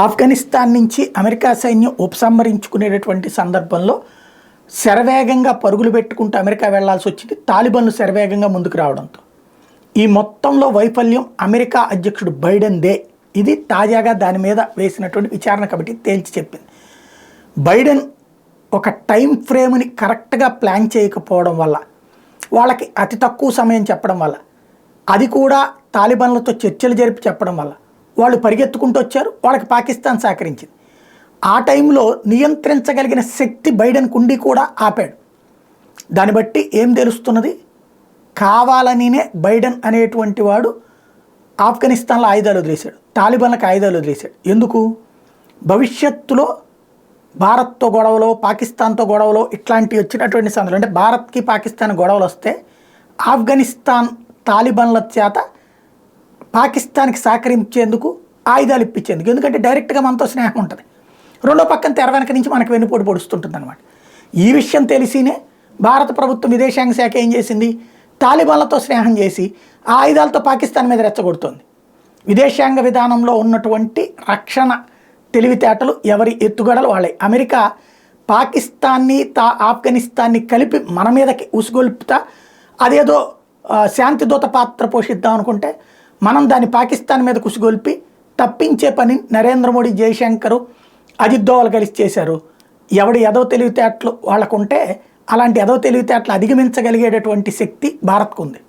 ఆఫ్ఘనిస్తాన్ నుంచి అమెరికా సైన్యం ఉపసంహరించుకునేటటువంటి సందర్భంలో శరవేగంగా పరుగులు పెట్టుకుంటూ అమెరికా వెళ్లాల్సి వచ్చింది. తాలిబాన్లు శరవేగంగా ముందుకు రావడంతో ఈ మొత్తంలో వైఫల్యం అమెరికా అధ్యక్షుడు బైడెన్దే. ఇది తాజాగా దాని మీద వేసినటువంటి విచారణ కమిటీ తేల్చి చెప్పింది. బైడెన్ ఒక టైం ఫ్రేమ్ని కరెక్ట్గా ప్లాన్ చేయకపోవడం వల్ల, వాళ్ళకి అతి తక్కువ సమయం చెప్పడం వల్ల, అది కూడా తాలిబాన్లతో చర్చలు జరిపి చెప్పడం వల్ల వాళ్ళు పరిగెత్తుకుంటూ వచ్చారు. వాళ్ళకి పాకిస్తాన్ సహకరించింది. ఆ టైంలో నియంత్రించగలిగిన శక్తి బైడెన్కు ఉండి కూడా ఆపాడు. దాన్ని బట్టి ఏం తెలుస్తున్నది, కావాలనినే బైడెన్ అనేటువంటి వాడు ఆఫ్ఘనిస్తాన్లో ఆయుధాలు వదిలేశాడు, తాలిబాన్లకు ఆయుధాలు వదిలేశాడు. ఎందుకు? భవిష్యత్తులో భారత్తో గొడవలో, పాకిస్తాన్తో గొడవలో ఇట్లాంటివి వచ్చినటువంటి సందర్భంలో, అంటే భారత్కి పాకిస్తాన్ గొడవలు వస్తే ఆఫ్ఘనిస్తాన్ తాలిబాన్ల చేత పాకిస్తాన్కి సహకరించేందుకు ఆయుధాలు ఇప్పించేందుకు. ఎందుకంటే డైరెక్ట్గా మనతో స్నేహం ఉంటుంది, రెండో పక్కన తెర వెనక నుంచి మనకు వెన్నుపోటు పొడుస్తుంటుంది అనమాట. ఈ విషయం తెలిసినే భారత ప్రభుత్వం విదేశాంగ శాఖ ఏం చేసింది, తాలిబాన్లతో స్నేహం చేసి ఆ ఆయుధాలతో పాకిస్తాన్ మీద రెచ్చగొడుతోంది. విదేశాంగ విధానంలో ఉన్నటువంటి రక్షణ తెలివితేటలు ఎవరి ఎత్తుగడలు వాళ్ళే. అమెరికా పాకిస్తాన్ని ఆఫ్ఘనిస్తాన్ని కలిపి మన మీదకి ఉసుగొల్పుతా అదేదో శాంతి దూత పాత్ర పోషిద్దాం అనుకుంటే మనం దాన్ని పాకిస్తాన్ మీద కుసుగొల్పి తప్పించే పని నరేంద్ర మోడీ, జయశంకర్, అజిత్ దోవల్ కలిసి చేశారు. ఎవడి ఎదవ తెలివితేటలు వాళ్ళకుంటే అలాంటి ఎదవ తెలివితేటలు అధిగమించగలిగేటటువంటి శక్తి భారత్కు ఉంది.